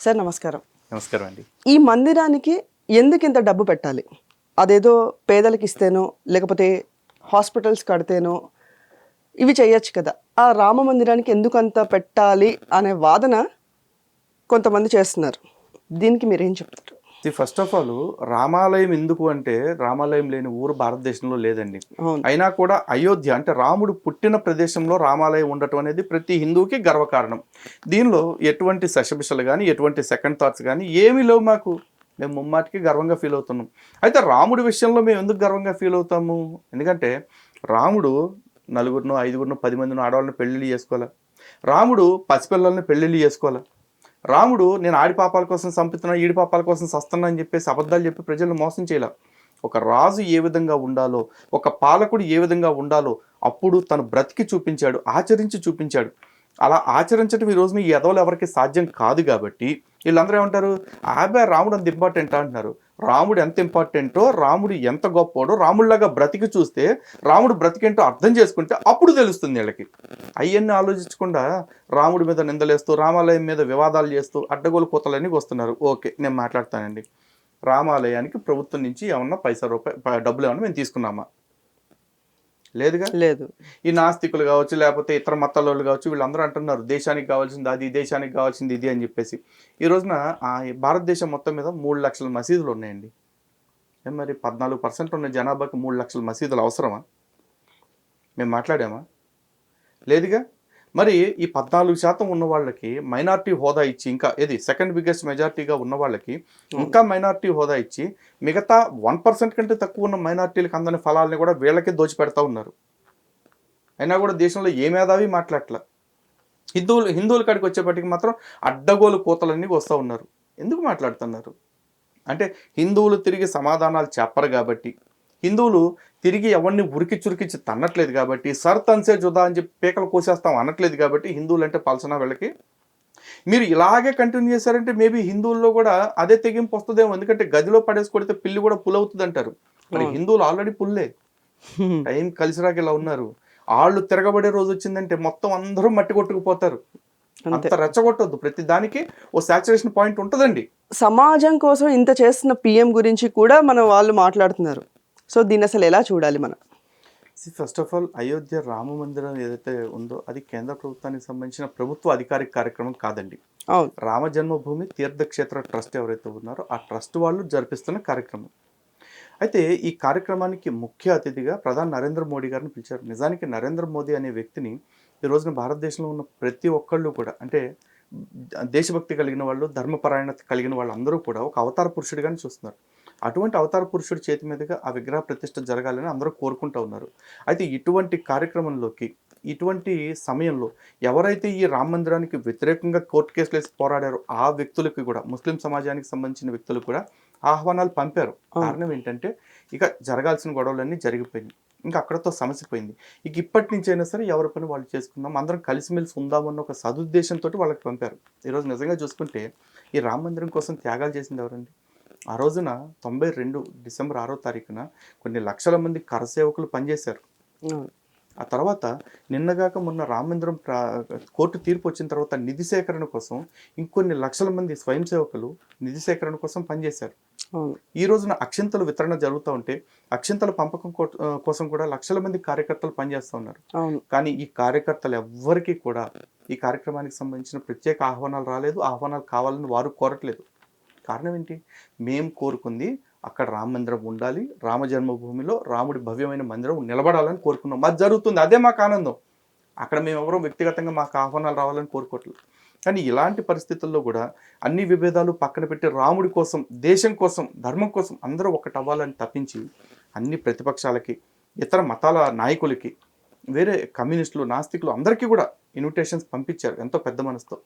Sir నమస్కారం. నమస్కారం అండి. ఈ మందిరానికి ఎందుకు ఇంత డబ్బు పెట్టాలి? అదేదో పేదలకి ఇస్తేనో, లేకపోతే హాస్పిటల్స్ కడితేనో ఇవి చేయొచ్చు కదా! ఆ రామ మందిరానికి ఎందుకంత పెట్టాలి అనే వాదన కొంతమంది చేస్తున్నారు. దీనికి మీరేం చెప్తారు? ఫస్ట్ ఆఫ్ ఆల్ రామాలయం ఎందుకు అంటే, రామాలయం లేని ఊరు భారతదేశంలో లేదండి. అవును. అయినా కూడా అయోధ్య అంటే రాముడు పుట్టిన ప్రదేశంలో రామాలయం ఉండటం అనేది ప్రతి హిందువుకి గర్వకారణం. దీనిలో ఎటువంటి శషబిషలు కానీ, ఎటువంటి సెకండ్ థాట్స్ కానీ ఏమీ లేవు మాకు. మేము ముమ్మాటికి గర్వంగా ఫీల్ అవుతున్నాం. అయితే రాముడి విషయంలో మేము ఎందుకు గర్వంగా ఫీల్ అవుతాము? ఎందుకంటే రాముడు నలుగురినో, ఐదుగురినో, 10 మందినో ఆడవాళ్ళని పెళ్ళిళ్ళు చేసుకోవాలా. రాముడు పసిపిల్లల్ని పెళ్ళిళ్ళు చేసుకోవాలా. రాముడు నేను ఆడి పాపాల కోసం చంపుతున్నా, ఈడి పాపాల కోసం సస్తున్నా అని చెప్పేసి అబద్ధాలు చెప్పి ప్రజలను మోసం చేయలే. ఒక రాజు ఏ విధంగా ఉండాలో, ఒక పాలకుడు ఏ విధంగా ఉండాలో అప్పుడు తను బ్రతికి చూపించాడు, ఆచరించి చూపించాడు. అలా ఆచరించడం ఈ రోజున ఈ ఎదవలు ఎవరికి సాధ్యం కాదు కాబట్టి వీళ్ళందరూ ఏమంటారు, రాముడు అంత ఇంపార్టెంట్ అంటున్నారు. రాముడు ఎంత ఇంపార్టెంటో, రాముడు ఎంత గొప్పోడో రాముడిలాగా బ్రతికి చూస్తే, రాముడు బ్రతికేంటో అర్థం చేసుకుంటే అప్పుడు తెలుస్తుంది వీళ్ళకి. అవన్నీ ఆలోచించకుండా రాముడి మీద నిందలేస్తూ, రామాలయం మీద వివాదాలు చేస్తూ అడ్డగోలు కూతలన్నీ వస్తున్నారు. ఓకే, నేను మాట్లాడతానండి. రామాలయానికి ప్రభుత్వం నుంచి ఏమన్నా డబ్బులు ఏమన్నా మేము తీసుకున్నామా? లేదుగా. లేదు. ఈ నాస్తికులు కావచ్చు, లేకపోతే ఇతర మతాల వాళ్ళు కావచ్చు, వీళ్ళందరూ అంటున్నారు దేశానికి కావాల్సింది అది, దేశానికి కావాల్సింది ఇది అని చెప్పేసి. ఈ రోజున భారతదేశం మొత్తం మీద 3 లక్షల మసీదులు ఉన్నాయండి. మరి 14% ఉన్న జనాభాకి 3 లక్షల మసీదులు అవసరమా? మేము మాట్లాడామా? లేదుగా. మరి ఈ 14% ఉన్న వాళ్ళకి మైనార్టీ హోదా ఇచ్చి, ఇంకా ఏది సెకండ్ బిగ్గెస్ట్ మెజార్టీగా ఉన్న వాళ్ళకి ఇంకా మైనార్టీ హోదా ఇచ్చి, మిగతా 1% కంటే తక్కువ ఉన్న మైనార్టీలకు అందని ఫలాలని కూడా వీళ్ళకే దోచిపెడతా ఉన్నారు. అయినా కూడా దేశంలో ఏ మేధావి మాట్లాడట్లా. హిందువుల కాడికి వచ్చేపటికి మాత్రం అడ్డగోలు కూతలన్నీ వస్తూ ఉన్నారు. ఎందుకు మాట్లాడుతున్నారు అంటే, హిందువులు తిరిగి సమాధానాలు చెప్పరు కాబట్టి, హిందువులు తిరిగి ఎవరిని ఉరికి చురికిచ్చి తన్నట్లేదు కాబట్టి, సర్ తన్సే జుదా అని చెప్పి పీకలు కోసేస్తాం అనట్లేదు కాబట్టి హిందువులు అంటే పలసన వీళ్ళకి. మీరు ఇలాగే కంటిన్యూ చేశారంటే మేబీ హిందువుల్లో కూడా అదే తెగింపు వస్తుందేమో. ఎందుకంటే గదిలో పడేసి కొడితే పిల్లి కూడా పులవుతుంది అంటారు. మరి హిందువులు ఆల్రెడీ పుల్లే. టైం కలిసిరాక ఇలా ఉన్నారు. వాళ్ళు తిరగబడే రోజు వచ్చిందంటే మొత్తం అందరూ మట్టి కొట్టుకుపోతారు. అంత రెచ్చగొట్టొద్దు. ప్రతి దానికి ఓ సాచురేషన్ పాయింట్ ఉంటుందండి. సమాజం కోసం ఇంత చేస్తున్న పిఎం గురించి కూడా వాళ్ళు మాట్లాడుతున్నారు. సో దీన్ని అసలు ఎలా చూడాలి మనం? First of all Ayodhya Rama మందిరం ఏదైతే ఉందో అది కేంద్ర ప్రభుత్వానికి సంబంధించిన ప్రభుత్వ అధికారిక కార్యక్రమం కాదండి. అవును. రామ జన్మభూమి తీర్థక్షేత్ర ట్రస్ట్ ఎవరైతే ఉన్నారో ఆ ట్రస్ట్ వాళ్ళు జరిపిస్తున్న కార్యక్రమం. అయితే ఈ కార్యక్రమానికి ముఖ్య అతిథిగా ప్రధాని నరేంద్ర మోడీ గారిని పిలిచారు. నిజానికి నరేంద్ర మోదీ అనే వ్యక్తిని ఈ రోజున భారతదేశంలో ఉన్న ప్రతి ఒక్కళ్ళు కూడా, అంటే దేశభక్తి కలిగిన వాళ్ళు, ధర్మపరాయణత కలిగిన వాళ్ళందరూ కూడా ఒక అవతార పురుషుడిగానే చూస్తున్నారు. అటువంటి అవతార పురుషుడి చేతి మీదుగా ఆ విగ్రహ ప్రతిష్ఠ జరగాలని అందరూ కోరుకుంటూ ఉన్నారు. అయితే ఇటువంటి కార్యక్రమంలోకి, ఇటువంటి సమయంలో ఎవరైతే ఈ రామ మందిరానికి వ్యతిరేకంగా కోర్టు కేసులు వేసి పోరాడారో ఆ వ్యక్తులకి కూడా, ముస్లిం సమాజానికి సంబంధించిన వ్యక్తులకు కూడా ఆహ్వానాలు పంపారు. కారణం ఏంటంటే ఇక జరగాల్సిన గొడవలన్నీ జరిగిపోయింది. ఇంకా అక్కడతో సమస్య పోయింది. ఇక ఇప్పటి నుంచి అయినా సరే ఎవరి పని వాళ్ళు చేసుకుందాం, అందరం కలిసిమెలిసి ఉందామన్న ఒక సదుద్దేశంతో వాళ్ళకి పంపారు. ఈరోజు నిజంగా చూసుకుంటే ఈ రామ మందిరం కోసం త్యాగాలు చేసింది ఎవరండి? ఆ రోజున 92 డిసెంబర్ 6వ తారీఖున కొన్ని లక్షల మంది కరసేవకులు పనిచేశారు. ఆ తర్వాత నిన్నగాక మొన్న రామమందిరం కోర్టు తీర్పు వచ్చిన తర్వాత నిధి సేకరణ కోసం ఇంకొన్ని లక్షల మంది స్వయం సేవకులు నిధి సేకరణ కోసం పనిచేశారు. ఈ రోజున అక్షింతలు వితరణ జరుగుతూ ఉంటే అక్షింతల పంపకం కోసం కూడా లక్షల మంది కార్యకర్తలు పనిచేస్తూ ఉన్నారు. కానీ ఈ కార్యకర్తలు ఎవ్వరికీ కూడా ఈ కార్యక్రమానికి సంబంధించిన ప్రత్యేక ఆహ్వానాలు రాలేదు. ఆహ్వానాలు కావాలని వారు కోరట్లేదు. కారణం ఏంటి? మేము కోరుకుంది అక్కడ రామ మందిరం ఉండాలి, రామ జన్మభూమిలో రాముడి భవ్యమైన మందిరం నిలబడాలని కోరుకున్నాం. అది జరుగుతుంది, అదే మాకు ఆనందం. అక్కడ మేము ఎవరో వ్యక్తిగతంగా మాకు ఆహ్వానాలు రావాలని కోరుకోవట్లేదు. కానీ ఇలాంటి పరిస్థితుల్లో కూడా అన్ని విభేదాలు పక్కన పెట్టి రాముడి కోసం, దేశం కోసం, ధర్మం కోసం అందరూ ఒకటి అవ్వాలని తప్పించి అన్ని ప్రతిపక్షాలకి, ఇతర మతాల నాయకులకి, వేరే కమ్యూనిస్టులు, నాస్తికులు అందరికీ కూడా ఇన్విటేషన్స్ పంపించారు ఎంతో పెద్ద మనసుతో.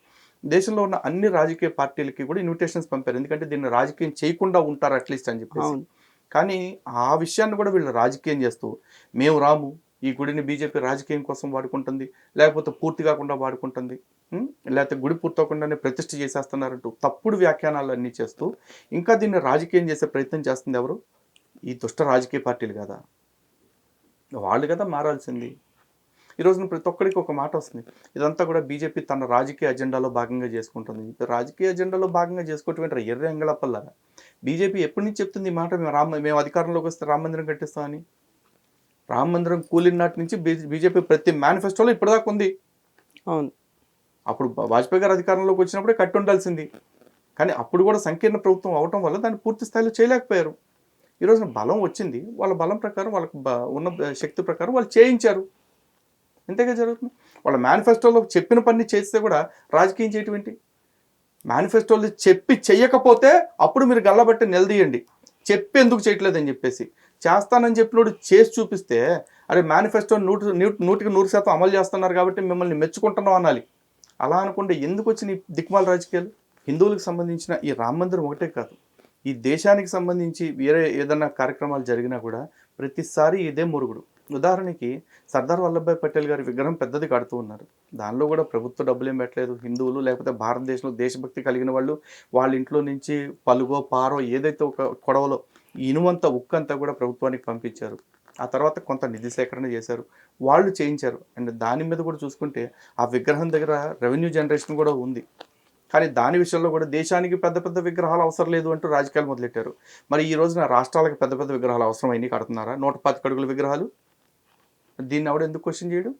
దేశంలో ఉన్న అన్ని రాజకీయ పార్టీలకి కూడా ఇన్విటేషన్స్ పంపారు. ఎందుకంటే దీన్ని రాజకీయం చేయకుండా ఉంటారు అట్లీస్ట్ అని చెప్పేసి. కానీ ఆ విషయాన్ని కూడా వీళ్ళు రాజకీయం చేస్తూ, మేము రాము, ఈ గుడిని బీజేపీ రాజకీయం కోసం వాడుకుంటుంది, లేకపోతే పూర్తి కాకుండా వాడుకుంటుంది, లేకపోతే గుడి పూర్తవకుండానే ప్రతిష్ఠ చేసేస్తున్నారంటూ తప్పుడు వ్యాఖ్యానాలు అన్నీ చేస్తూ ఇంకా దీన్ని రాజకీయం చేసే ప్రయత్నం చేస్తుంది ఎవరు? ఈ దుష్ట రాజకీయ పార్టీలు కదా. వాళ్ళు కదా మారాల్సింది. ఈ రోజున ప్రతి ఒక్కరికి ఒక మాట వస్తుంది, ఇదంతా కూడా బీజేపీ తన రాజకీయ అజెండాలో భాగంగా చేసుకుంటుంది. రాజకీయ అజెండాలో భాగంగా చేసుకోవటం ఎర్ర ఎంగళప్పల్లారా. బీజేపీ ఎప్పటి నుంచి చెప్తుంది ఈ మాట, మేము అధికారంలోకి వస్తే రామ మందిరం కట్టిస్తామని. రామ మందిరం కూలిన నాటి నుంచి బీజేపీ ప్రతి మేనిఫెస్టోలో ఇప్పటిదాకా ఉంది. అవును. అప్పుడు వాజ్పేయి గారు అధికారంలోకి వచ్చినప్పుడే కట్టి ఉండాల్సింది, కానీ అప్పుడు కూడా సంకీర్ణ ప్రభుత్వం అవటం వల్ల దాన్ని పూర్తి స్థాయిలో చేయలేకపోయారు. ఈ రోజున బలం వచ్చింది, వాళ్ళ బలం ప్రకారం వాళ్ళకి ఉన్న శక్తి ప్రకారం వాళ్ళు చేయించారు. ఇంతగా జరుగుతుంది. వాళ్ళ మేనిఫెస్టోలో చెప్పిన పని చేస్తే కూడా రాజకీయం చేయటం ఏంటి? మేనిఫెస్టోలు చెప్పి చెయ్యకపోతే అప్పుడు మీరు గల్లబట్టి నిలదీయండి, చెప్పి ఎందుకు చేయట్లేదని చెప్పేసి. చేస్తానని చెప్పినోడు చేసి చూపిస్తే అరే మేనిఫెస్టో 100% అమలు చేస్తున్నారు కాబట్టి మిమ్మల్ని మెచ్చుకుంటున్నాం అనాలి. అలా అనుకుంటే ఎందుకు వచ్చిన ఈ దిక్మాల రాజకీయాలు? హిందువులకు సంబంధించిన ఈ రామ మందిరం ఒకటే కాదు, ఈ దేశానికి సంబంధించి వేరే ఏదైనా కార్యక్రమాలు జరిగినా కూడా ప్రతిసారి ఇదే మురుగుడు. ఉదాహరణకి సర్దార్ వల్లభాయ్ పటేల్ గారి విగ్రహం పెద్దది కడుతూ ఉన్నారు, దానిలో కూడా ప్రభుత్వ డబ్బులు ఏం పెట్టలేదు. హిందువులు లేకపోతే భారతదేశంలో దేశభక్తి కలిగిన వాళ్ళు వాళ్ళ ఇంట్లో నుంచి పలుగో పారో ఏదైతే ఒక కొడవలో ఇనువంత ఉక్కంతా కూడా ప్రభుత్వానికి పంపించారు. ఆ తర్వాత కొంత నిధి సేకరణ చేశారు, వాళ్ళు చేయించారు. అండ్ దాని మీద కూడా చూసుకుంటే ఆ విగ్రహం దగ్గర రెవెన్యూ జనరేషన్ కూడా ఉంది. కానీ దాని విషయంలో కూడా దేశానికి పెద్ద పెద్ద విగ్రహాలు అవసరం లేదు అంటూ రాజకీయాలు మొదలెట్టారు. మరి ఈ రోజున రాష్ట్రాలకు పెద్ద పెద్ద విగ్రహాలు అవసరమైనవి కడుతున్నారా? 125 అడుగుల విగ్రహాలు. దీన్ని ఎవడు ఎందుకు క్వశ్చన్ చేయడు?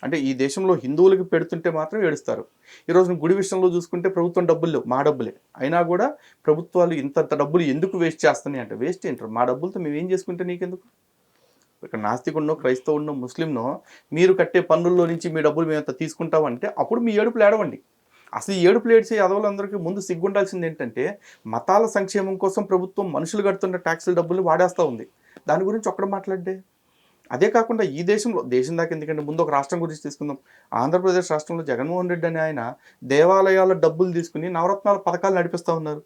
అంటే ఈ దేశంలో హిందువులకి పెడుతుంటే మాత్రం ఏడుస్తారు. ఈ రోజున గుడి విషయంలో చూసుకుంటే ప్రభుత్వం డబ్బులు లేవు, మా డబ్బులే అయినా కూడా ప్రభుత్వాలు ఇంతంత డబ్బులు ఎందుకు వేస్ట్ చేస్తున్నాయి అంటే, వేస్ట్ ఏంటారు, మా డబ్బులతో మేము ఏం చేసుకుంటే నీకెందుకు? ఇక్కడ నాస్తికున్నో క్రైస్తవున్నో ముస్లింనో మీరు కట్టే పన్నుల్లో నుంచి మీ డబ్బులు మేము అంత తీసుకుంటామంటే అప్పుడు మీ ఏడుపులు ఏడవండి. అసలు ఈ ఏడుపులు ఏడ్చే యాదవులందరికీ ముందు సిగ్గుండాల్సింది ఏంటంటే, మతాల సంక్షేమం కోసం ప్రభుత్వం మనుషులు కడుతున్న ట్యాక్సుల డబ్బులు వాడేస్తూ ఉంది. దాని గురించి ఒక్కడ మాట్లాడే. అదే కాకుండా ఈ దేశంలో, దేశం దాకా ఎందుకంటే ముందు ఒక రాష్ట్రం గురించి తీసుకుందాం. ఆంధ్రప్రదేశ్ రాష్ట్రంలో జగన్మోహన్ రెడ్డి అనే ఆయన దేవాలయాల డబ్బులు తీసుకుని నవరత్నాల పథకాలు నడిపిస్తూ ఉన్నారు.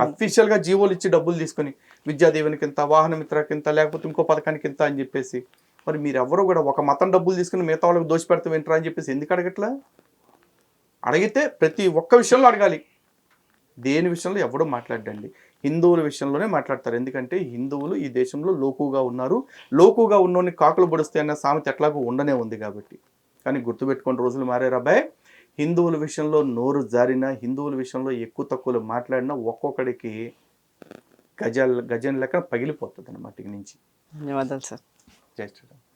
అఫీషియల్గా జీవోలు ఇచ్చి డబ్బులు తీసుకొని విద్యాదీవెనకి ఇంత, వాహన మిత్రకింత, లేకపోతే ఇంకో పథకానికి ఇంత అని చెప్పేసి. మరి మీరెవరూ కూడా ఒక మతం డబ్బులు తీసుకుని మిగతా వాళ్ళకి దోషపెడతాం ఏంట్రా అని చెప్పేసి ఎందుకు అడగట్లా? అడిగితే ప్రతి ఒక్క విషయంలో అడగాలి, దేని విషయంలో ఎవడో మాట్లాడండి. హిందువుల విషయంలోనే మాట్లాడతారు, ఎందుకంటే హిందువులు ఈ దేశంలో లోకుగా ఉన్నారు. లోకుగా ఉన్నోని కాకులు పొడుస్తాయి అన్న సామెత ఎట్లాగూ ఉండనే ఉంది కాబట్టి. కానీ గుర్తుపెట్టుకుని రోజులు మారారు అబ్బాయి. హిందువుల విషయంలో నోరు జారినా, హిందువుల విషయంలో ఎక్కువ తక్కువలు మాట్లాడినా ఒక్కొక్కడికి గజం లెక్క పగిలిపోతుంది అన్నమాట. నుంచి ధన్యవాదాలు సార్. జై శ్రీరామ్.